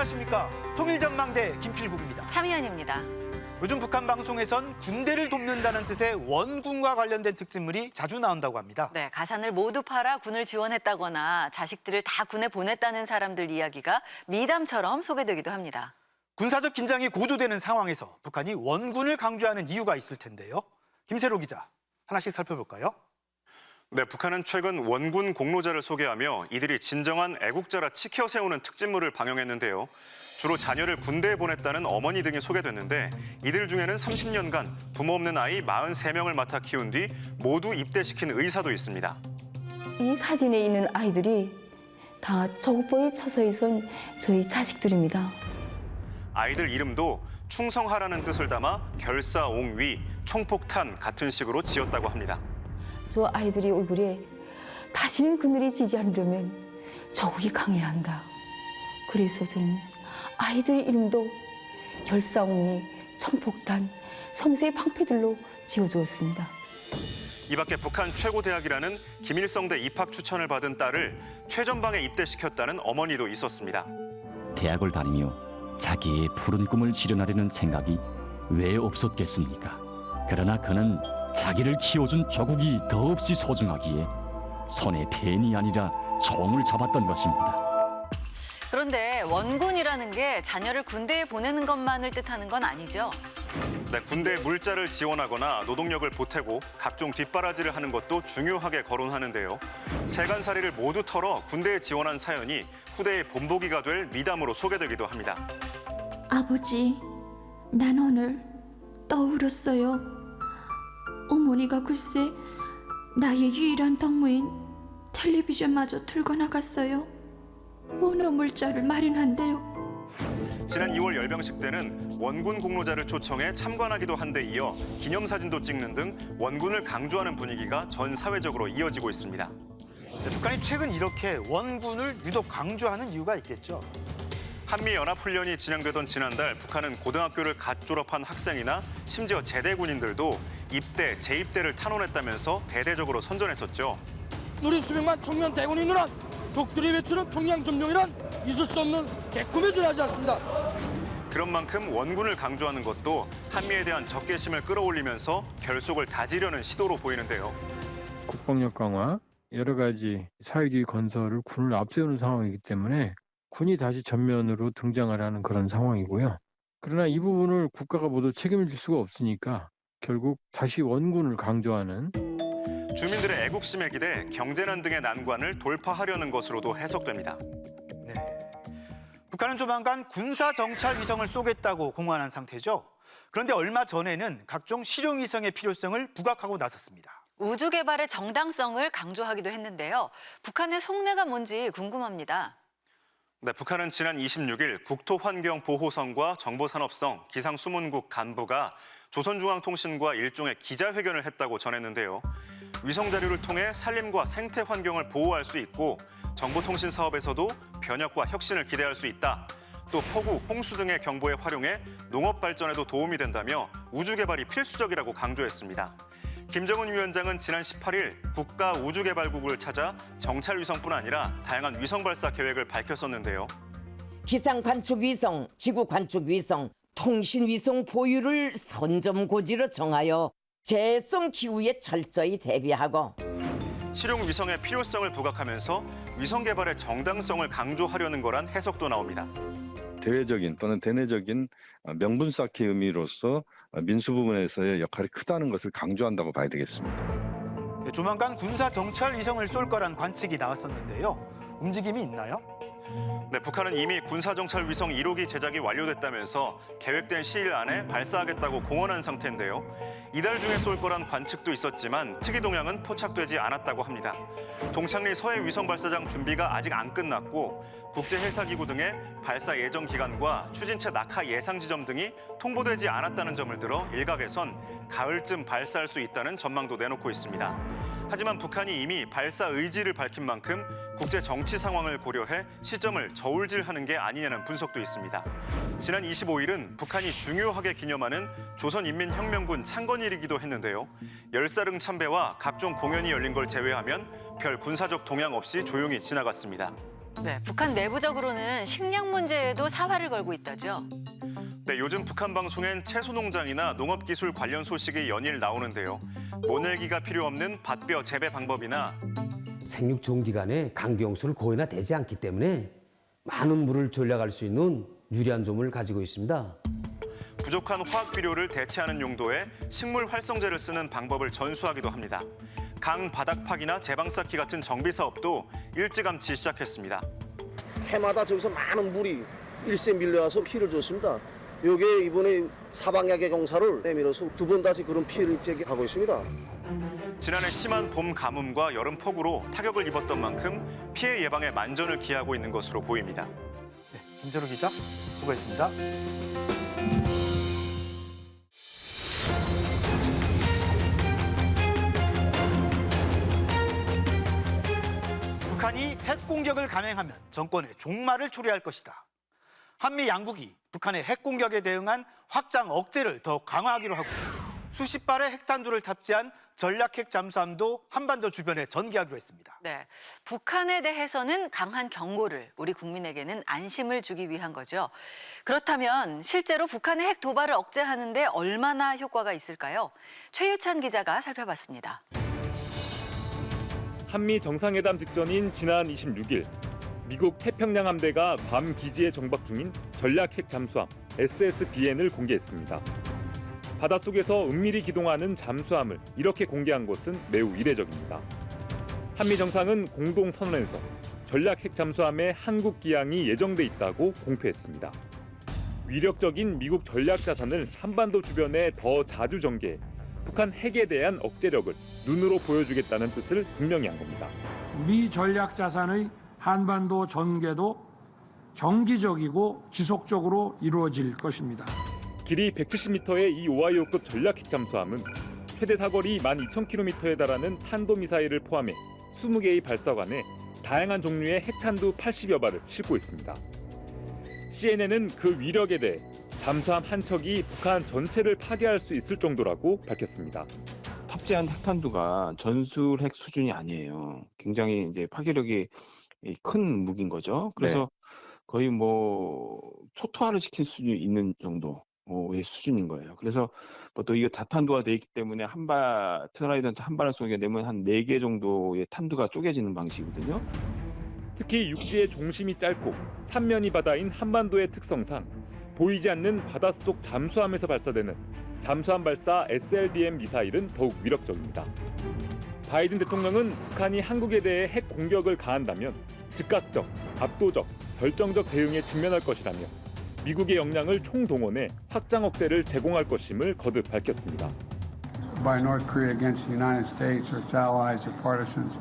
안녕하십니까. 통일전망대 김필국입니다. 차미연입니다. 요즘 북한 방송에선 군대를 돕는다는 뜻의 원군과 관련된 특집물이 자주 나온다고 합니다. 네, 가산을 모두 팔아 군을 지원했다거나 자식들을 다 군에 보냈다는 사람들 이야기가 미담처럼 소개되기도 합니다. 군사적 긴장이 고조되는 상황에서 북한이 원군을 강조하는 이유가 있을 텐데요. 김세로 기자, 하나씩 살펴볼까요? 네, 북한은 최근 원군 공로자를 소개하며 이들이 진정한 애국자라 치켜 세우는 특집물을 방영했는데요. 주로 자녀를 군대에 보냈다는 어머니 등이 소개됐는데 이들 중에는 30년간 부모 없는 아이 43명을 맡아 키운 뒤 모두 입대시킨 의사도 있습니다. 이 사진에 있는 아이들이 다 저국보의 처소에 선 저희 자식들입니다. 아이들 이름도 충성하라는 뜻을 담아 결사옹위, 총폭탄 같은 식으로 지었다고 합니다. 저 아이들이 얼굴에 다시는 그늘이 지지 않으려면 저국이 강해야 한다. 그래서 저는 아이들 이름도 결사옹위, 청폭탄, 성세의 방패들로 지어주었습니다. 이 밖에 북한 최고대학이라는 김일성대 입학 추천을 받은 딸을 최전방에 입대시켰다는 어머니도 있었습니다. 대학을 다니며 자기의 푸른 꿈을 실현하려는 생각이 왜 없었겠습니까? 그러나 그는 자기를 키워준 조국이 더없이 소중하기에 손에 펜이 아니라 총을 잡았던 것입니다. 그런데 원군이라는 게 자녀를 군대에 보내는 것만을 뜻하는 건 아니죠. 네, 군대 물자를 지원하거나 노동력을 보태고 각종 뒷바라지를 하는 것도 중요하게 거론하는데요. 세간살이를 모두 털어 군대에 지원한 사연이 후대의 본보기가 될 미담으로 소개되기도 합니다. 아버지, 난 오늘 떠울었어요. 어머니가 글쎄 나의 유일한 덕무인 텔레비전마저 들고 나갔어요. 원어 물자를 마련한대요. 지난 2월 열병식 때는 원군 공로자를 초청해 참관하기도 한 데 이어 기념사진도 찍는 등 원군을 강조하는 분위기가 전 사회적으로 이어지고 있습니다. 북한이 최근 이렇게 원군을 유독 강조하는 이유가 있겠죠. 한미연합훈련이 진행되던 지난달 북한은 고등학교를 갓 졸업한 학생이나 심지어 제대 군인들도 입대, 재입대를 탄원했다면서 대대적으로 선전했었죠. 우리 수백만 청년 대군인들은 적들이 외치는 평양 점령이란 있을 수 없는 개꿈에 지나지 않습니다. 그런 만큼 원군을 강조하는 것도 한미에 대한 적개심을 끌어올리면서 결속을 다지려는 시도로 보이는데요. 국방력 강화, 여러 가지 사회주의 건설을 군을 앞세우는 상황이기 때문에 군이 다시 전면으로 등장하라는 그런 상황이고요. 그러나 이 부분을 국가가 모두 책임을 질 수가 없으니까 결국 다시 원군을 강조하는 주민들의 애국심에 기대 경제난 등의 난관을 돌파하려는 것으로도 해석됩니다. 네. 북한은 조만간 군사정찰 위성을 쏘겠다고 공언한 상태죠. 그런데 얼마 전에는 각종 실용위성의 필요성을 부각하고 나섰습니다. 우주 개발의 정당성을 강조하기도 했는데요. 북한의 속내가 뭔지 궁금합니다. 네, 북한은 지난 26일 국토환경보호성과 정보산업성 기상수문국 간부가 조선중앙통신과 일종의 기자회견을 했다고 전했는데요. 위성 자료를 통해 산림과 생태 환경을 보호할 수 있고 정보통신 사업에서도 변혁과 혁신을 기대할 수 있다. 또 폭우, 홍수 등의 경보에 활용해 농업 발전에도 도움이 된다며 우주 개발이 필수적이라고 강조했습니다. 김정은 위원장은 지난 18일 국가우주개발국을 찾아 정찰 위성뿐 아니라 다양한 위성 발사 계획을 밝혔었는데요. 기상 관측 위성, 지구 관측 위성, 통신 위성 보유를 선점고지로 정하여 재해성 기후에 철저히 대비하고 실용 위성의 필요성을 부각하면서 위성 개발의 정당성을 강조하려는 거란 해석도 나옵니다. 대외적인 또는 대내적인 명분 쌓기 의미로서 민수 부분에서의 역할이 크다는 것을 강조한다고 봐야 되겠습니다. 네, 조만간 군사정찰 위성을 쏠 거란 관측이 나왔었는데요. 움직임이 있나요? 네, 북한은 이미 군사정찰 위성 1호기 제작이 완료됐다면서 계획된 시일 안에 발사하겠다고 공언한 상태인데요. 이달 중에 쏠 거란 관측도 있었지만 특이 동향은 포착되지 않았다고 합니다. 동창리 서해 위성 발사장 준비가 아직 안 끝났고 국제헬사기구 등의 발사 예정 기간과 추진체 낙하 예상 지점 등이 통보되지 않았다는 점을 들어 일각에선 가을쯤 발사할 수 있다는 전망도 내놓고 있습니다. 하지만 북한이 이미 발사 의지를 밝힌 만큼 국제 정치 상황을 고려해 시점을 저울질하는 게 아니냐는 분석도 있습니다. 지난 25일은 북한이 중요하게 기념하는 조선인민혁명군 창건일이기도 했는데요. 열사릉 참배와 각종 공연이 열린 걸 제외하면 별 군사적 동향 없이 조용히 지나갔습니다. 네, 북한 내부적으로는 식량 문제에도 사활을 걸고 있다죠. 네, 요즘 북한 방송엔 채소 농장이나 농업 기술 관련 소식이 연일 나오는데요. 모내기가 필요 없는 밭벼 재배 방법이나 생육 종기간에 강경수를 거의나 되지 않기 때문에 많은 물을 전략할 수 있는 유리한 점을 가지고 있습니다. 부족한 화학 비료를 대체하는 용도의 식물 활성제를 쓰는 방법을 전수하기도 합니다. 강 바닥 파기나 제방 쌓기 같은 정비 사업도 일찌감치 시작했습니다. 해마다 저기서 많은 물이 일세 밀려와서 피해를 줬습니다. 요게 이번에 사방약의 경사를 내밀어서 두 번 다시 그런 피해를 제기하고 있습니다. 지난해 심한 봄 가뭄과 여름 폭우로 타격을 입었던 만큼 피해 예방에 만전을 기하고 있는 것으로 보입니다. 네, 김세로 기자 수고했습니다. 북한이 핵 공격을 감행하면 정권의 종말을 초래할 것이다. 한미 양국이 북한의 핵 공격에 대응한 확장 억제를 더 강화하기로 하고 수십 발의 핵탄두를 탑재한 전략 핵 잠수함도 한반도 주변에 전개하기로 했습니다. 네, 북한에 대해서는 강한 경고를, 우리 국민에게는 안심을 주기 위한 거죠. 그렇다면 실제로 북한의 핵 도발을 억제하는 데 얼마나 효과가 있을까요? 최유찬 기자가 살펴봤습니다. 한미 정상회담 직전인 지난 26일 미국 태평양 함대가 괌 기지에 정박 중인 전략 핵 잠수함 SSBN을 공개했습니다. 바닷속에서 은밀히 기동하는 잠수함을 이렇게 공개한 것은 매우 이례적입니다. 한미 정상은 공동 선언에서 전략 핵 잠수함에 한국 기항이 예정돼 있다고 공표했습니다. 위력적인 미국 전략 자산을 한반도 주변에 더 자주 전개해 북한 핵에 대한 억제력을 눈으로 보여주겠다는 뜻을 분명히 한 겁니다. 미 전략 자산의 한반도 전개도 정기적이고 지속적으로 이루어질 것입니다. 길이 170m의 이 오하이오급 전략 핵 잠수함은 최대 사거리 12,000km에 달하는 탄도미사일을 포함해 20개의 발사관에 다양한 종류의 핵탄두 80여 발을 싣고 있습니다. CNN은 그 위력에 대해 잠수함 한 척이 북한 전체를 파괴할 수 있을 정도라고 밝혔습니다. 탑재한 핵탄두가 전술 핵 수준이 아니에요. 굉장히 이제 파괴력이 큰 무기인 거죠. 그래서 거의 뭐 초토화를 시킬 수 있는 정도의 수준인 거예요. 그래서 또 이게 다탄두가 돼 있기 때문에 트라이던트 한 발을 쏘게 되면 한 4개 정도의 탄두가 쪼개지는 방식이거든요. 특히 육지의 중심이 짧고 삼면이 바다인 한반도의 특성상 보이지 않는 바닷속 잠수함에서 발사되는 잠수함 발사 SLBM 미사일은 더욱 위력적입니다. 바이든 대통령은 북한이 한국에 대해 핵 공격을 가한다면 즉각적, 압도적, 결정적 대응에 직면할 것이라며 미국의 역량을 총동원해 확장 억제를 제공할 것임을 거듭 밝혔습니다. By North Korea against the United States or its allies or partisans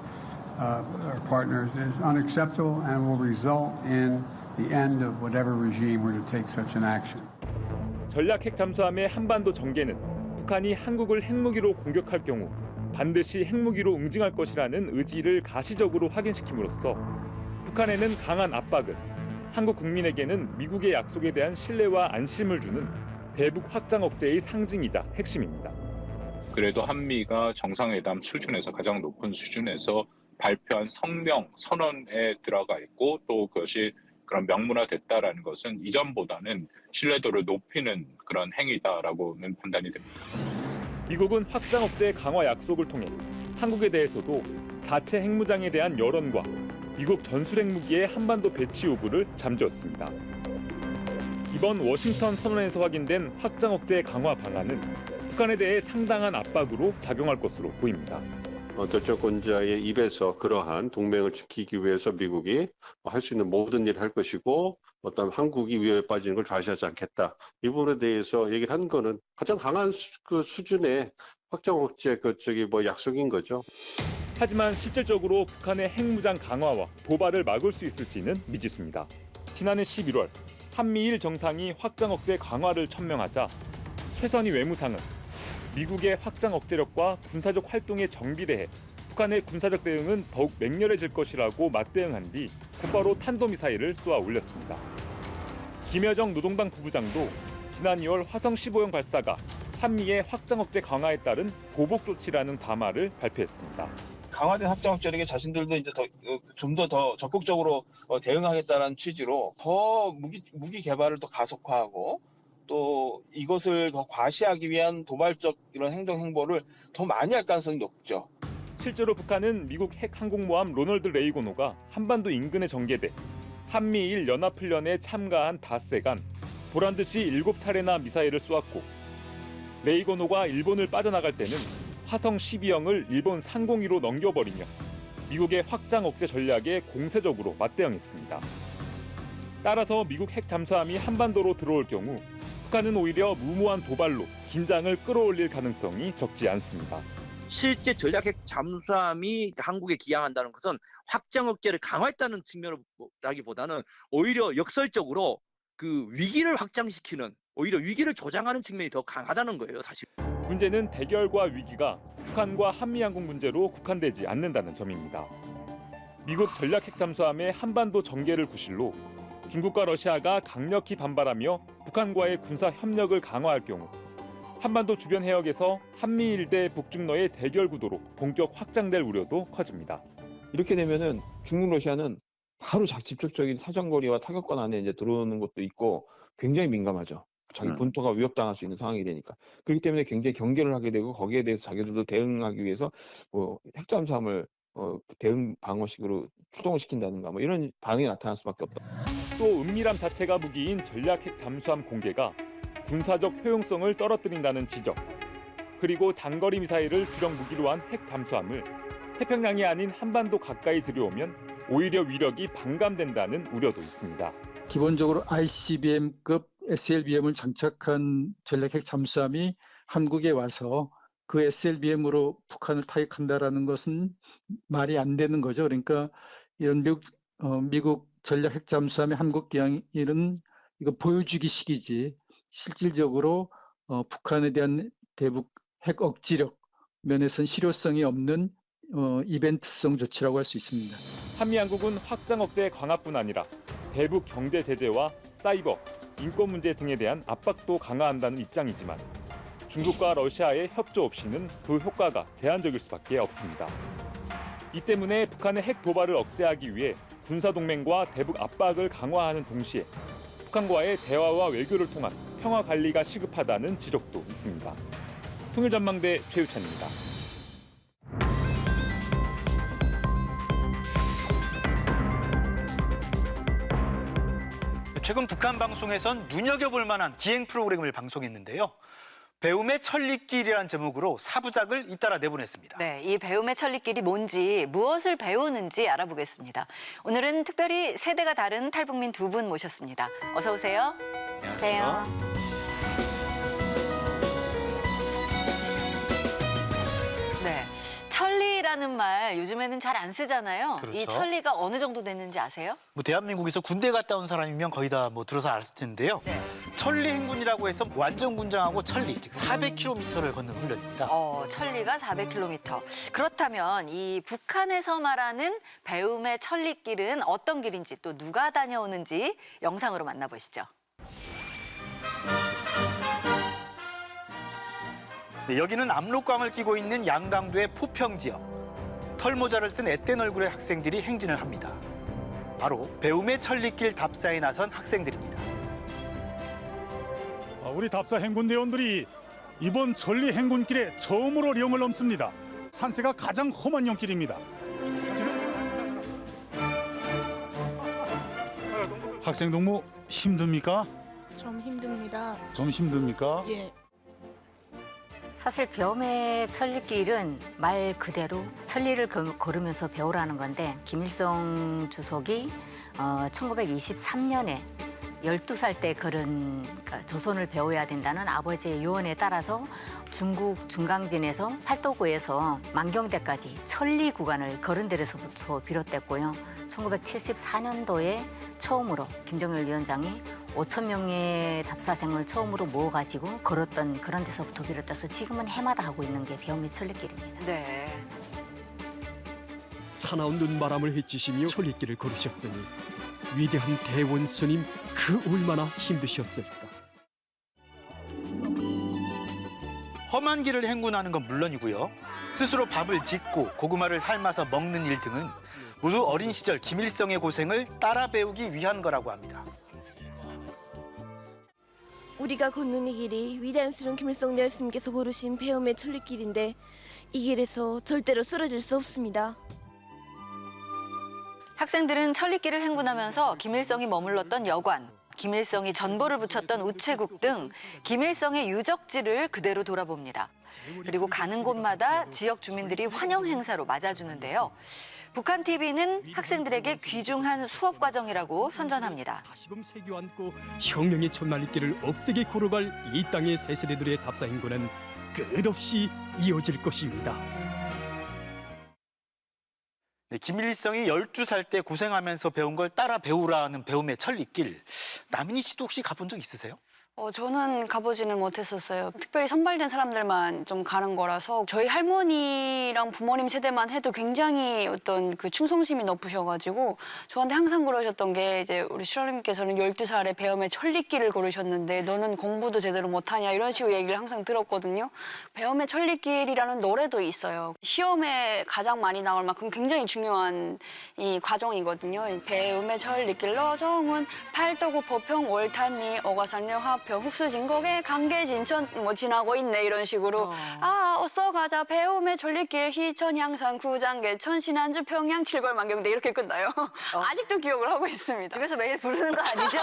or partners is unacceptable and will result in the end of whatever regime were to take such an action. 전략 핵 잠수함의 한반도 전개는 북한이 한국을 핵무기로 공격할 경우 반드시 핵무기로 응징할 것이라는 의지를 가시적으로 확인시킴으로써 북한에는 강한 압박을, 한국 국민에게는 미국의 약속에 대한 신뢰와 안심을 주는 대북 확장 억제의 상징이자 핵심입니다. 그래도 한미가 정상회담 수준에서 가장 높은 수준에서 발표한 성명, 선언에 들어가 있고 또 그것이 그런 명문화됐다라는 것은 이전보다는 신뢰도를 높이는 그런 행위다라고는 판단이 됩니다. 미국은 확장 억제 강화 약속을 통해 한국에 대해서도 자체 핵무장에 대한 여론과 미국 전술 핵무기의 한반도 배치 요구를 잠재웠습니다. 이번 워싱턴 선언에서 확인된 확장 억제 강화 방안은 북한에 대해 상당한 압박으로 작용할 것으로 보입니다. 결정권자의 입에서 그러한 동맹을 지키기 위해서 미국이 할 수 있는 모든 일을 할 것이고 어떤 한국이 위협에 빠지는 걸 좌시하지 않겠다. 이 부분에 대해서 얘기를 한 거는 가장 강한 그 수준의 확장 억제 약속인 거죠. 하지만 실질적으로 북한의 핵무장 강화와 도발을 막을 수 있을지는 미지수입니다. 지난해 11월 한미일 정상이 확장 억제 강화를 천명하자 최선희 외무상은 미국의 확장 억제력과 군사적 활동에 정비대해 북한의 군사적 대응은 더욱 맹렬해질 것이라고 맞대응한 뒤 곧바로 탄도미사일을 쏘아 올렸습니다. 김여정 노동당 부부장도 지난 2월 화성 15형 발사가 한미의 확장 억제 강화에 따른 보복 조치라는 담화를 발표했습니다. 강화된 확장 억제력에 자신들도 이제 좀 더 적극적으로 대응하겠다는 취지로 더 무기 개발을 또 가속화하고 또 이것을 더 과시하기 위한 도발적 이런 행보를 더 많이 할 가능성이 높죠. 실제로 북한은 미국 핵 항공모함 로널드 레이건호가 한반도 인근에 전개돼 한미일 연합훈련에 참가한 닷새간 보란듯이 7차례나 미사일을 쏘았고 레이건호가 일본을 빠져나갈 때는 화성 12형을 일본 상공위로 넘겨버리며 미국의 확장 억제 전략에 공세적으로 맞대응했습니다. 따라서 미국 핵 잠수함이 한반도로 들어올 경우 북한은 오히려 무모한 도발로 긴장을 끌어올릴 가능성이 적지 않습니다. 실제 전략핵 잠수함이 한국에 기항한다는 것은 확장 억제를 강화했다는 측면이라기보다는 오히려 역설적으로 그 위기를 확장시키는, 오히려 위기를 조장하는 측면이 더 강하다는 거예요, 사실. 문제는 대결과 위기가 북한과 한미양국 문제로 국한되지 않는다는 점입니다. 미국 전략 핵 잠수함의 한반도 전개를 구실로 중국과 러시아가 강력히 반발하며 북한과의 군사 협력을 강화할 경우 한반도 주변 해역에서 한미일 대 북중러의 대결 구도로 본격 확장될 우려도 커집니다. 이렇게 되면은 중국 러시아는 바로 직접적인 사정거리와 타격권 안에 이제 들어오는 것도 있고 굉장히 민감하죠. 자기 본토가 위협당할 수 있는 상황이 되니까. 그렇기 때문에 굉장히 경계를 하게 되고 거기에 대해서 자기들도 대응하기 위해서 핵잠수함을 대응 방어식으로 출동을 시킨다든가 이런 반응이 나타날 수밖에 없다. 또 은밀함 자체가 무기인 전략 핵 잠수함 공개가 군사적 효용성을 떨어뜨린다는 지적, 그리고 장거리 미사일을 주력 무기로 한 핵 잠수함을 태평양이 아닌 한반도 가까이 들여오면 오히려 위력이 반감된다는 우려도 있습니다. 기본적으로 ICBM급 SLBM을 장착한 전략 핵 잠수함이 한국에 와서 그 SLBM으로 북한을 타격한다라는 것은 말이 안 되는 거죠. 그러니까 이런 미국 전략 핵 잠수함의 한국 기항일은 이거 보여주기식이지 실질적으로 북한에 대한 대북 핵 억지력 면에서는 실효성이 없는 이벤트성 조치라고 할 수 있습니다. 한미양국은 확장 억제 강화뿐 아니라 대북 경제 제재와 사이버, 인권 문제 등에 대한 압박도 강화한다는 입장이지만 중국과 러시아의 협조 없이는 그 효과가 제한적일 수밖에 없습니다. 이 때문에 북한의 핵 도발을 억제하기 위해 군사동맹과 대북 압박을 강화하는 동시에 북한과의 대화와 외교를 통한 평화 관리가 시급하다는 지적도 있습니다. 통일전망대 최유찬입니다. 최근 북한 방송에선 눈여겨볼 만한 기행 프로그램을 방송했는데요. 배움의 천리길이라는 제목으로 4부작을 잇따라 내보냈습니다. 네, 이 배움의 천리길이 뭔지, 무엇을 배우는지 알아보겠습니다. 오늘은 특별히 세대가 다른 탈북민 두 분 모셨습니다. 어서 오세요. 안녕하세요. 네, 천리라는 말 요즘에는 잘 안 쓰잖아요. 그렇죠. 이 천리가 어느 정도 됐는지 아세요? 대한민국에서 군대 갔다 온 사람이면 거의 다 들어서 알았을 텐데요. 네. 천리 행군이라고 해서 완전 군장하고 천리, 즉 400km를 걷는 훈련입니다. 천리가 400km. 그렇다면 이 북한에서 말하는 배움의 천리길은 어떤 길인지 또 누가 다녀오는지 영상으로 만나보시죠. 네, 여기는 압록강을 끼고 있는 양강도의 포평 지역. 털모자를 쓴 앳된 얼굴의 학생들이 행진을 합니다. 바로 배움의 천리길 답사에 나선 학생들입니다. 우리 답사 행군대원들이 이번 천리 행군길에 처음으로 령을 넘습니다. 산세가 가장 험한 연길입니다. 지금 학생 동무 힘듭니까? 좀 힘듭니다. 좀 힘듭니까? 예. 사실 배움의 천리길은 말 그대로 천리를 걸으면서 배우라는 건데 김일성 주석이 1923년에 12살 때 걸은 조선을 배워야 된다는 아버지의 유언에 따라서 중국 중강진에서 팔도구에서 만경대까지 천리 구간을 걸은 데에서부터 비롯됐고요. 1974년도에 처음으로 김정일 위원장이 5천 명의 답사생을 처음으로 모아가지고 걸었던 그런 데서부터 비롯돼서 지금은 해마다 하고 있는 게 배움의 천리길입니다. 네. 사나운 눈바람을 헤치시며 천리길을 걸으셨으니 위대한 대원 스님 그 얼마나 힘드셨을까. 험한 길을 행군하는 건 물론이고요. 스스로 밥을 짓고 고구마를 삶아서 먹는 일 등은 모두 어린 시절 김일성의 고생을 따라 배우기 위한 거라고 합니다. 우리가 걷는 이 길이 위대한 수령 김일성 내스님께서 고르신 배움의 천리길인데 이 길에서 절대로 쓰러질 수 없습니다. 학생들은 천리길을 행군하면서 김일성이 머물렀던 여관, 김일성이 전보를 붙였던 우체국 등 김일성의 유적지를 그대로 돌아봅니다. 그리고 가는 곳마다 지역 주민들이 환영 행사로 맞아주는데요. 북한 TV는 학생들에게 귀중한 수업 과정이라고 선전합니다. 다시금 새겨 안고 혁명의 천만리길을 억세게 걸어갈 이 땅의 새 세대들의 답사 행군은 끝없이 이어질 것입니다. 네, 김일성이 12살 때 고생하면서 배운 걸 따라 배우라는 배움의 천리길. 남인희 씨도 혹시 가본 적 있으세요? 저는 가보지는 못했었어요. 특별히 선발된 사람들만 좀 가는 거라서 저희 할머니랑 부모님 세대만 해도 굉장히 어떤 그 충성심이 높으셔가지고 저한테 항상 그러셨던 게 이제 우리 수령님께서는 12살에 배움의 천리길을 고르셨는데 너는 공부도 제대로 못하냐 이런 식으로 얘기를 항상 들었거든요. 배움의 천리길이라는 노래도 있어요. 시험에 가장 많이 나올 만큼 굉장히 중요한 이 과정이거든요. 배움의 천리길 너정은 팔도구 포평 월탄리 오가산려 합 흑수진곡에 강계진천 뭐 지나고 있네 이런 식으로 어서 가자 배움의 천리길 희천 향산 구장계 천신안주 평양 칠골만경대 이렇게 끝나요. 아직도 기억을 하고 있습니다. 집에서 매일 부르는 거 아니죠?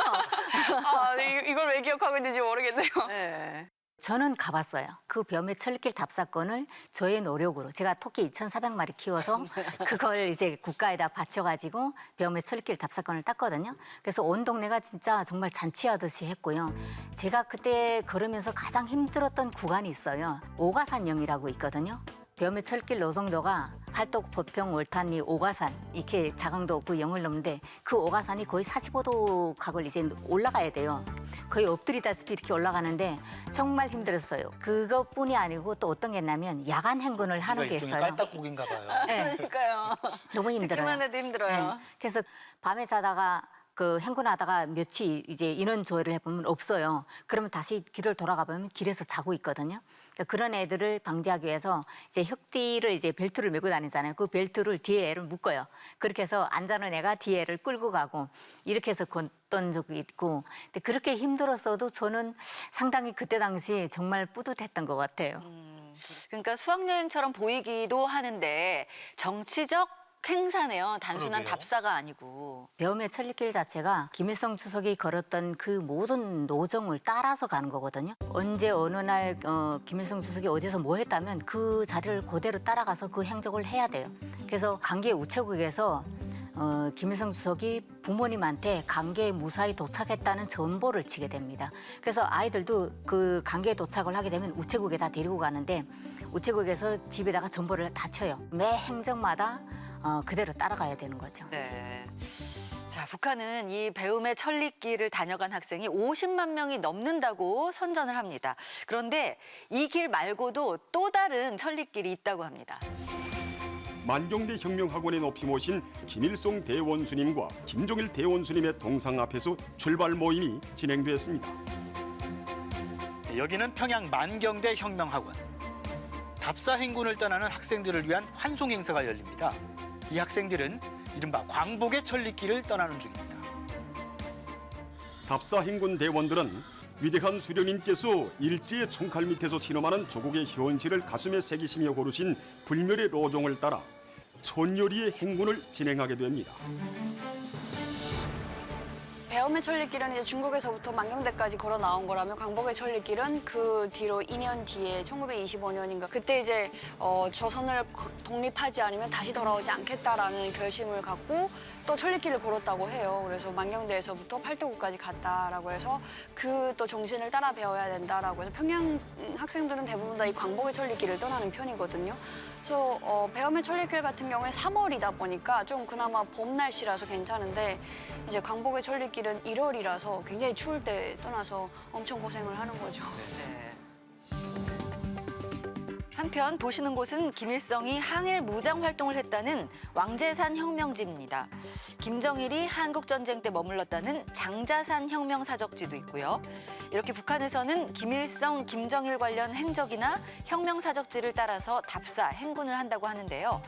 이걸 왜 기억하고 있는지 모르겠네요. 네. 저는 가봤어요. 그 배움의 천리길 답사권을 저의 노력으로 제가 토끼 2,400마리 키워서 그걸 이제 국가에다 바쳐가지고 배움의 천리길 답사권을 땄거든요. 그래서 온 동네가 진짜 정말 잔치하듯이 했고요. 제가 그때 걸으면서 가장 힘들었던 구간이 있어요. 오가산역이라고 있거든요. 배움의 철길 노송도가 팔독, 보평, 월탄리, 오가산 이렇게 자강도 그 영을 넘는데 그 오가산이 거의 45도 각을 이제 올라가야 돼요. 거의 엎드리다시피 이렇게 올라가는데 정말 힘들었어요. 그것뿐이 아니고 또 어떤 게 있냐면 야간 행군을 하는 게 있어요. 깔딱고기인가 봐요. 네. 그러니까요. 너무 힘들어요. 듣기만 해도 힘들어요. 네. 그래서 밤에 자다가 그 행군하다가 며칠 이제 인원 조회를 해보면 없어요. 그러면 다시 길을 돌아가 보면 길에서 자고 있거든요. 그러니까 그런 애들을 방지하기 위해서 이제 혁띠를 이제 벨트를 메고 다니잖아요. 그 벨트를 뒤에 애를 묶어요. 그렇게 해서 앉아는 애가 뒤에 애를 끌고 가고 이렇게 해서 걷던 적이 있고. 근데 그렇게 힘들었어도 저는 상당히 그때 당시 정말 뿌듯했던 것 같아요. 그러니까 수학여행처럼 보이기도 하는데 정치적 행사네요. 단순한 그러게요. 답사가 아니고. 배움의 천리길 자체가 김일성 주석이 걸었던 그 모든 노정을 따라서 가는 거거든요. 언제 어느 날 김일성 주석이 어디서 뭐 했다면 그 자리를 그대로 따라가서 그 행적을 해야 돼요. 그래서 강계 우체국에서 김일성 주석이 부모님한테 강계에 무사히 도착했다는 전보를 치게 됩니다. 그래서 아이들도 그 강계에 도착을 하게 되면 우체국에다 데리고 가는데 우체국에서 집에다가 전보를 다 쳐요. 매 행적마다 그대로 따라가야 되는 거죠. 네. 자, 북한은 이 배움의 천리길을 다녀간 학생이 50만 명이 넘는다고 선전을 합니다. 그런데 이 길 말고도 또 다른 천리길이 있다고 합니다. 만경대 혁명학원에 높이 모신 김일성 대원수님과 김종일 대원수님의 동상 앞에서 출발 모임이 진행됐습니다. 여기는 평양 만경대 혁명학원. 답사 행군을 떠나는 학생들을 위한 환송 행사가 열립니다. 이 학생들은 이른바 광복의 천리길을 떠나는 중입니다. 답사 행군 대원들은 위대한 수령님께서 일제의 총칼 밑에서 신음하는 조국의 현실을 가슴에 새기시며 고르신 불멸의 로종을 따라 촌요리의 행군을 진행하게 됩니다. 배움의 천리길은 이제 중국에서부터 만경대까지 걸어 나온 거라면 광복의 천리길은 그 뒤로 2년 뒤에 1925년인가 그때 이제 조선을 독립하지 않으면 다시 돌아오지 않겠다라는 결심을 갖고 또 천리길을 걸었다고 해요. 그래서 만경대에서부터 팔도구까지 갔다라고 해서 그 또 정신을 따라 배워야 된다라고 해서 평양 학생들은 대부분 다 이 광복의 천리길을 떠나는 편이거든요. 그래서 배움의 천리길 같은 경우에 3월이다 보니까 좀 그나마 봄 날씨라서 괜찮은데 이제 광복의 천리길은 1월이라서 굉장히 추울 때 떠나서 엄청 고생을 하는 거죠. 한편 보시는 곳은 김일성이 항일 무장 활동을 했다는 왕제산 혁명지입니다. 김정일이 한국전쟁 때 머물렀다는 장자산 혁명사적지도 있고요. 이렇게 북한에서는 김일성, 김정일 관련 행적이나 혁명사적지를 따라서 답사, 행군을 한다고 하는데요.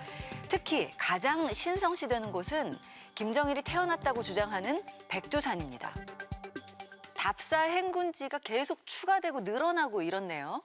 특히 가장 신성시되는 곳은 김정일이 태어났다고 주장하는 백두산입니다. 답사 행군지가 계속 추가되고 늘어나고 이렇네요.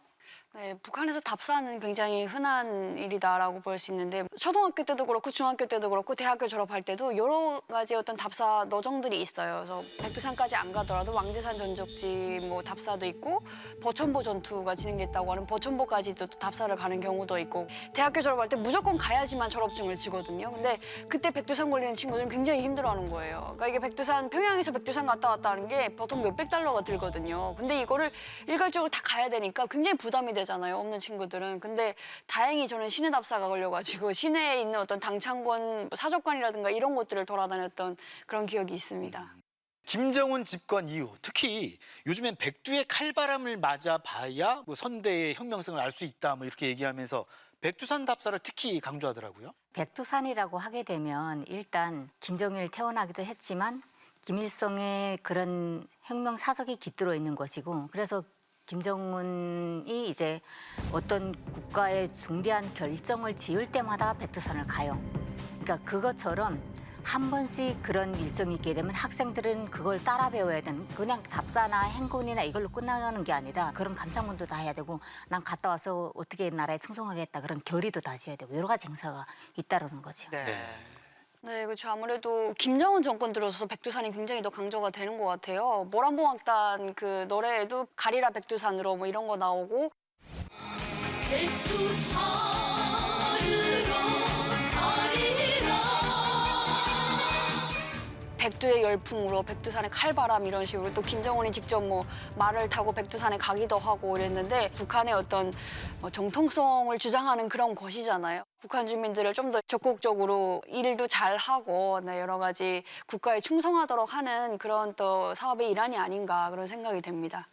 네, 북한에서 답사는 굉장히 흔한 일이다라고 볼 수 있는데 초등학교 때도 그렇고 중학교 때도 그렇고 대학교 졸업할 때도 여러 가지 어떤 답사 너정들이 있어요. 그래서 백두산까지 안 가더라도 왕제산 전적지 뭐 답사도 있고 버천보 전투가 진행됐다고 하는 버천보까지도 답사를 가는 경우도 있고 대학교 졸업할 때 무조건 가야지만 졸업증을 주거든요. 근데 그때 백두산 걸리는 친구들은 굉장히 힘들어하는 거예요. 그러니까 이게 백두산 평양에서 백두산 갔다 왔다 하는 게 보통 몇백 달러가 들거든요. 근데 이거를 일괄적으로 다 가야 되니까 굉장히 부담이 되잖아요. 없는 친구들은. 근데 다행히 저는 시내 답사가 걸려가지고 시내에 있는 어떤 당창권 사적관이라든가 이런 곳들을 돌아다녔던 그런 기억이 있습니다. 김정은 집권 이후 특히 요즘엔 백두의 칼바람을 맞아봐야 뭐 선대의 혁명성을 알 수 있다 뭐 이렇게 얘기하면서 백두산 답사를 특히 강조하더라고요. 백두산이라고 하게 되면 일단 김정일 태어나기도 했지만 김일성의 그런 혁명 사적이 깃들어 있는 것이고 그래서 김정은이 이제 어떤 국가의 중대한 결정을 지을 때마다 백두산을 가요. 그러니까 그것처럼 한 번씩 그런 일정이 있게 되면 학생들은 그걸 따라 배워야 되는 그냥 답사나 행군이나 이걸로 끝나가는 게 아니라 그런 감상문도 다 해야 되고 난 갔다 와서 어떻게 나라에 충성하겠다 그런 결의도 다시 해야 되고 여러 가지 행사가 잇따르는 거죠. 네, 그렇죠. 아무래도 김정은 정권 들어서서 백두산이 굉장히 더 강조가 되는 것 같아요. 모란봉악단 그 노래에도 가리라 백두산으로 뭐 이런 거 나오고 백두의 열풍으로 백두산의 칼바람 이런 식으로 또 김정은이 직접 뭐 말을 타고 백두산에 가기도 하고 이랬는데 북한의 어떤 정통성을 주장하는 그런 것이잖아요. 북한 주민들을 좀 더 적극적으로 일도 잘하고 네, 여러 가지 국가에 충성하도록 하는 그런 또 사업의 일환이 아닌가 그런 생각이 됩니다.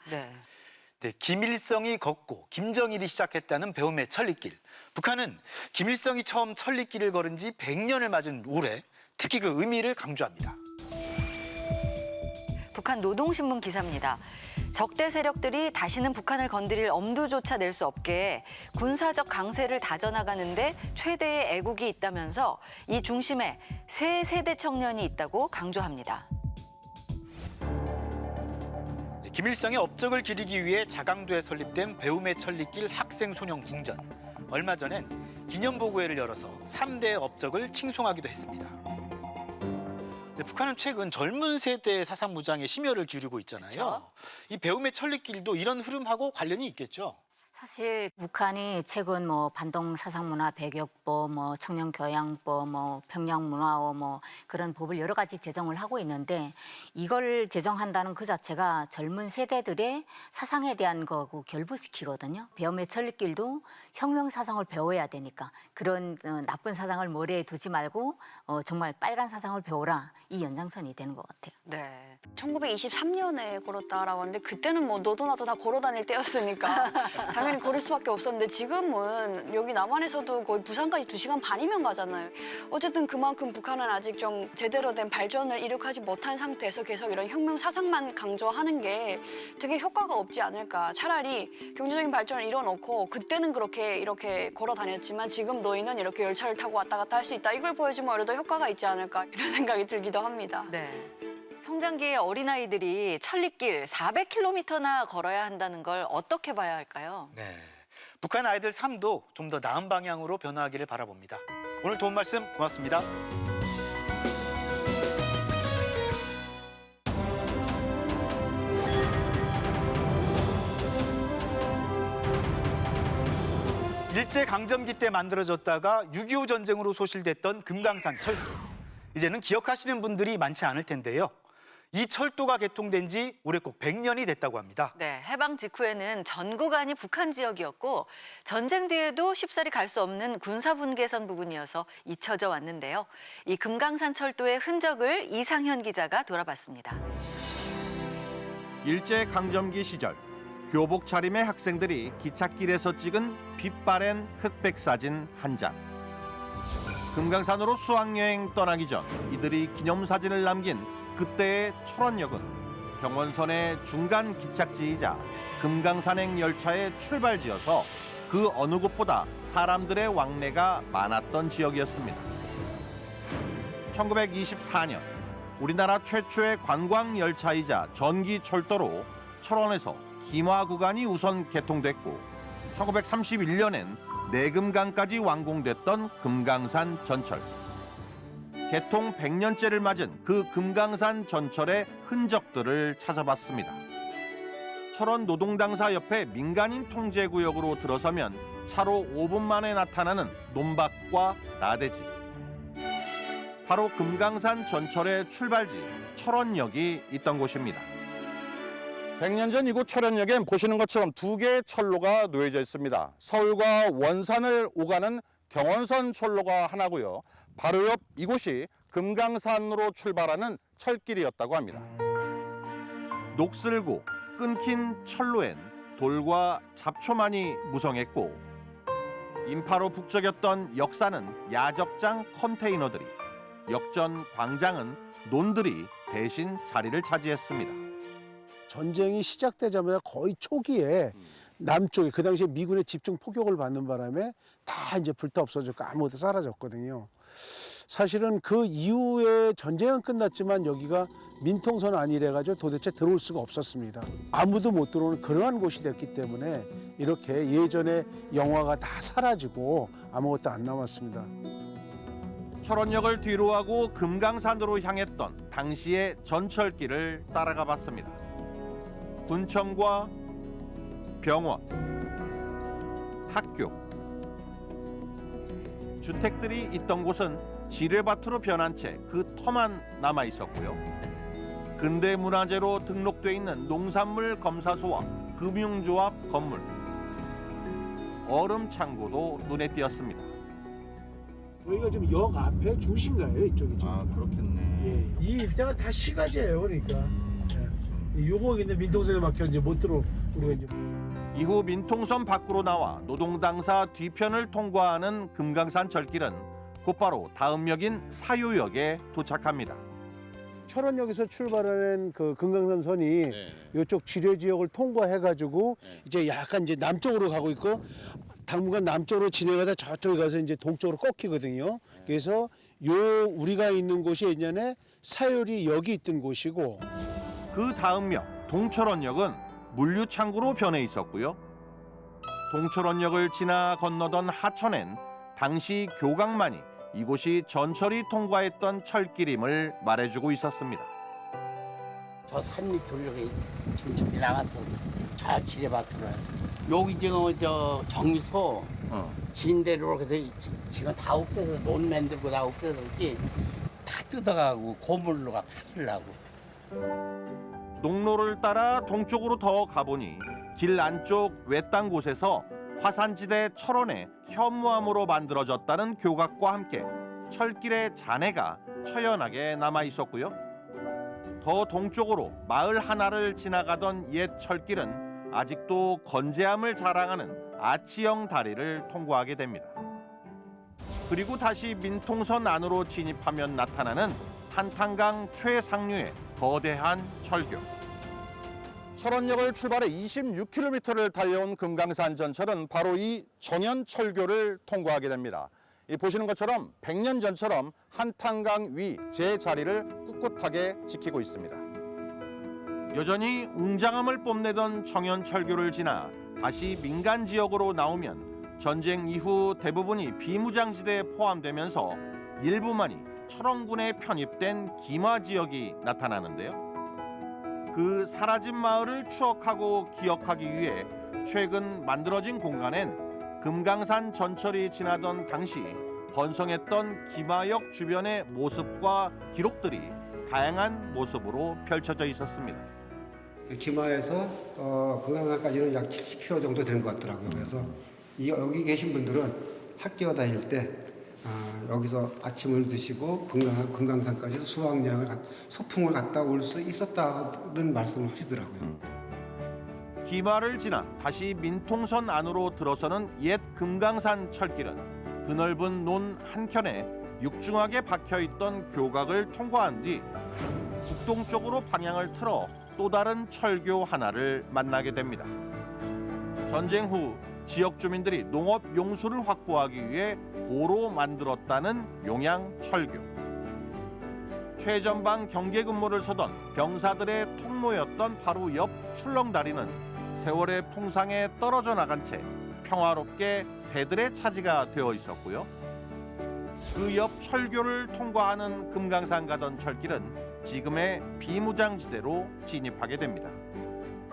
네, 김일성이 걷고 김정일이 시작했다는 배움의 천리길. 북한은 김일성이 처음 천리길을 걸은 지 100년을 맞은 올해 특히 그 의미를 강조합니다. 북한 노동신문 기사입니다. 적대 세력들이 다시는 북한을 건드릴 엄두조차 낼 수 없게 군사적 강세를 다져나가는데 최대의 애국이 있다면서 이 중심에 새 세대 청년이 있다고 강조합니다. 김일성의 업적을 기리기 위해 자강도에 설립된 배움의 천리길 학생소년 궁전. 얼마 전엔 기념보고회를 열어서 3대의 업적을 칭송하기도 했습니다. 북한은 최근 젊은 세대의 사상 무장에 심혈을 기울이고 있잖아요. 그렇죠? 이 배움의 천리길도 이런 흐름하고 관련이 있겠죠? 사실 북한이 최근 뭐 반동 사상문화 배격법, 뭐 청년교양법, 뭐 평양문화원 뭐 그런 법을 여러 가지 제정을 하고 있는데 이걸 제정한다는 그 자체가 젊은 세대들의 사상에 대한 거하고 결부시키거든요. 배움의 천리길도 혁명 사상을 배워야 되니까 그런 나쁜 사상을 머리에 두지 말고 정말 빨간 사상을 배워라 이 연장선이 되는 것 같아요. 네. 1923년에 걸었다라고 하는데 그때는 뭐 너도 나도 다 걸어 다닐 때였으니까 당연히 걸을 수밖에 없었는데 지금은 여기 남한에서도 거의 부산까지 2시간 반이면 가잖아요. 어쨌든 그만큼 북한은 아직 좀 제대로 된 발전을 이룩하지 못한 상태에서 계속 이런 혁명 사상만 강조하는 게 되게 효과가 없지 않을까. 차라리 경제적인 발전을 이뤄놓고 그때는 그렇게 이렇게 걸어 다녔지만 지금 너희는 이렇게 열차를 타고 왔다 갔다 할 수 있다. 이걸 보여주면 오히려 더 효과가 있지 않을까 이런 생각이 들기도 합니다. 네. 성장기의 어린아이들이 천리길 400km나 걸어야 한다는 걸 어떻게 봐야 할까요? 네, 북한 아이들 삶도 좀 더 나은 방향으로 변화하기를 바라봅니다. 오늘 도움 말씀 고맙습니다. 일제강점기 때 만들어졌다가 6.25 전쟁으로 소실됐던 금강산 철도. 이제는 기억하시는 분들이 많지 않을 텐데요. 이 철도가 개통된 지 올해 꼭 100년이 됐다고 합니다. 네, 해방 직후에는 전 구간이 북한 지역이었고 전쟁 뒤에도 쉽사리 갈 수 없는 군사분계선 부근이어서 잊혀져 왔는데요. 이 금강산 철도의 흔적을 이상현 기자가 돌아봤습니다. 일제강점기 시절 교복 차림의 학생들이 기찻길에서 찍은 빛바랜 흑백 사진 한 장. 금강산으로 수학여행 떠나기 전 이들이 기념사진을 남긴 그때의 철원역은 경원선의 중간 기착지이자 금강산행 열차의 출발지여서 그 어느 곳보다 사람들의 왕래가 많았던 지역이었습니다. 1924년 우리나라 최초의 관광 열차이자 전기 철도로 철원에서 김화 구간이 우선 개통됐고 1931년엔 내금강까지 완공됐던 금강산 전철. 개통 100년째를 맞은 그 금강산 전철의 흔적들을 찾아봤습니다. 철원 노동당사 옆에 민간인 통제구역으로 들어서면 차로 5분 만에 나타나는 논밭과 나대지. 바로 금강산 전철의 출발지 철원역이 있던 곳입니다. 100년 전 이곳 철원역엔 보시는 것처럼 두 개의 철로가 놓여져 있습니다. 서울과 원산을 오가는 경원선 철로가 하나고요. 바로 옆 이곳이 금강산으로 출발하는 철길이었다고 합니다. 녹슬고 끊긴 철로엔 돌과 잡초만이 무성했고 인파로 북적였던 역사는 야적장 컨테이너들이, 역전 광장은 논들이 대신 자리를 차지했습니다. 전쟁이 시작되자마자 거의 초기에 남쪽에 그 당시에 미군의 집중 포격을 받는 바람에 다 이제 불타 없어졌고 아무것도 사라졌거든요. 사실은 그 이후에 전쟁은 끝났지만 여기가 민통선 안이래가지고 도대체 들어올 수가 없었습니다. 아무도 못 들어오는 그러한 곳이 됐기 때문에 이렇게 예전에 영화가 다 사라지고 아무것도 안 남았습니다. 철원역을 뒤로하고 금강산으로 향했던 당시의 전철길을 따라가 봤습니다. 군청과 병원, 학교, 주택들이 있던 곳은 지뢰밭으로 변한 채 그 터만 남아 있었고요. 근대 문화재로 등록돼 있는 농산물 검사소와 금융조합 건물, 얼음 창고도 눈에 띄었습니다. 여기가 지금 역 앞에 중심가예요, 이쪽이 지금. 아, 그렇겠네. 예, 이 일대가 다 시가지예요, 그러니까. 예. 요거 근데 민통선에 막혀 이제 못 들어 우리가 이제. 이후 민통선 밖으로 나와 노동당사 뒤편을 통과하는 금강산 철길은 곧바로 다음 역인 사유역에 도착합니다. 철원역에서 출발하는 그 금강산선이 이쪽 지뢰 지역을 통과해가지고 이제 약간 이제 남쪽으로 가고 있고 당분간 남쪽으로 진행하다 저쪽에 가서 이제 동쪽으로 꺾이거든요. 그래서 요 우리가 있는 곳이 예전에 사유리 역이 있던 곳이고 그 다음 역 동철원역은 물류창구로 변해 있었고요. 동철원역을 지나 건너던 하천엔 당시 교각만이 이곳이 전철이 통과했던 철길임을 말해주고 있었습니다. 저 산 밑으로 이렇게 중첩이 나갔어서 저 지뢰밭으로 해서 여기 지금 저 정미소 진대로 그래서 지금 다 없애서 논 만들고 다 없애서 그렇지 다 뜯어가고 고물로가 파르려고. 농로를 따라 동쪽으로 더 가보니 길 안쪽 외딴 곳에서 화산지대 철원에 현무암으로 만들어졌다는 교각과 함께 철길의 잔해가 처연하게 남아 있었고요. 더 동쪽으로 마을 하나를 지나가던 옛 철길은 아직도 건재함을 자랑하는 아치형 다리를 통과하게 됩니다. 그리고 다시 민통선 안으로 진입하면 나타나는 한탄강 최상류의 거대한 철교. 철원역을 출발해 26km를 달려온 금강산 전철은 바로 이 정연철교를 통과하게 됩니다. 이 보시는 것처럼 100년 전처럼 한탄강 위 제자리를 꿋꿋하게 지키고 있습니다. 여전히 웅장함을 뽐내던 정연철교를 지나 다시 민간 지역으로 나오면 전쟁 이후 대부분이 비무장지대에 포함되면서 일부만이 철원군에 편입된 김화 지역이 나타나는데요. 그 사라진 마을을 추억하고 기억하기 위해 최근 만들어진 공간엔 금강산 전철이 지나던 당시 번성했던 김화역 주변의 모습과 기록들이 다양한 모습으로 펼쳐져 있었습니다. 김화에서 금강산까지는 약 70km 정도 되는 것 같더라고요. 그래서 여기 계신 분들은 학교 다닐 때 여기서 아침을 드시고 금강산까지 소풍을 갔다 올 수 있었다는 말씀을 하시더라고요. 김화를 지나 다시 민통선 안으로 들어서는 옛 금강산 철길은 드넓은 논 한켠에 육중하게 박혀있던 교각을 통과한 뒤 북동쪽으로 방향을 틀어 또 다른 철교 하나를 만나게 됩니다. 전쟁 후 지역 주민들이 농업 용수를 확보하기 위해 고로 만들었다는 용양 철교. 최전방 경계 근무를 서던 병사들의 통로였던 바로 옆 출렁다리는 세월의 풍상에 떨어져 나간 채 평화롭게 새들의 차지가 되어 있었고요. 그 옆 철교를 통과하는 금강산 가던 철길은 지금의 비무장지대로 진입하게 됩니다.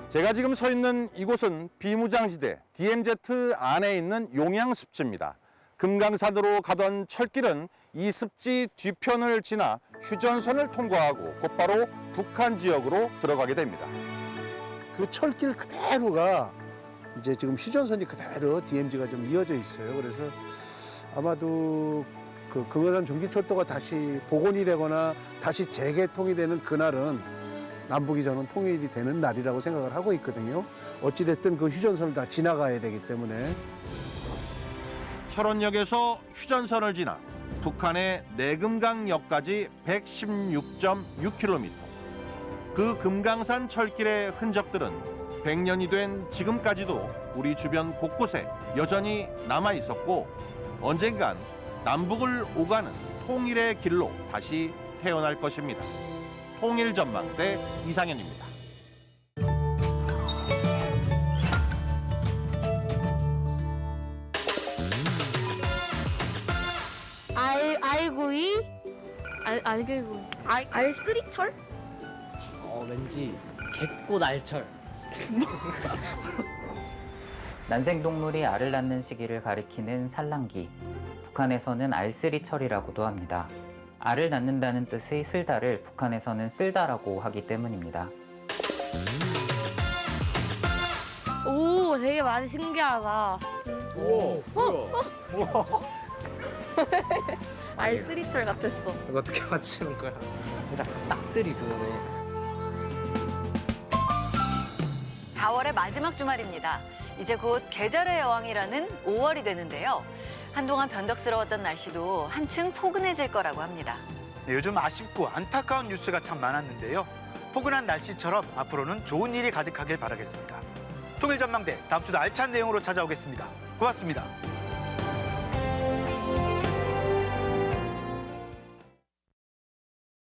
제가 지금 서 있는 이곳은 비무장지대 DMZ 안에 있는 용양습지입니다. 금강산으로 가던 철길은 이 습지 뒤편을 지나 휴전선을 통과하고 곧바로 북한 지역으로 들어가게 됩니다. 그 철길 그대로가 이제 지금 휴전선이 그대로 DMZ가 좀 이어져 있어요. 그래서 아마도 그 금강산 전기철도가 다시 복원이 되거나 다시 재개통이 되는 그날은 남북이 저는 통일이 되는 날이라고 생각을 하고 있거든요. 어찌됐든 그 휴전선을 다 지나가야 되기 때문에. 철원역에서 휴전선을 지나 북한의 내금강역까지 116.6km. 그 금강산 철길의 흔적들은 100년이 된 지금까지도 우리 주변 곳곳에 여전히 남아 있었고 언젠간 남북을 오가는 통일의 길로 다시 태어날 것입니다. 통일전망대 이상현입니다. 알구이? 알개구이. 알쓰리철? 왠지 개꽃 알철. 난생동물이 알을 낳는 시기를 가리키는 산란기. 북한에서는 알쓰리철이라고도 합니다. 알을 낳는다는 뜻의 쓸다를 북한에서는 쓸다라고 하기 때문입니다. 오, 되게 많이 신기하다. 오, 뭐야? 알쓰리철 같았어. 이거 어떻게 맞추는 거야? 살짝 싹쓸이 그거네. 4월의 마지막 주말입니다. 이제 곧 계절의 여왕이라는 5월이 되는데요. 한동안 변덕스러웠던 날씨도 한층 포근해질 거라고 합니다. 네, 요즘 아쉽고 안타까운 뉴스가 참 많았는데요. 포근한 날씨처럼 앞으로는 좋은 일이 가득하길 바라겠습니다. 통일전망대 다음 주도 알찬 내용으로 찾아오겠습니다. 고맙습니다.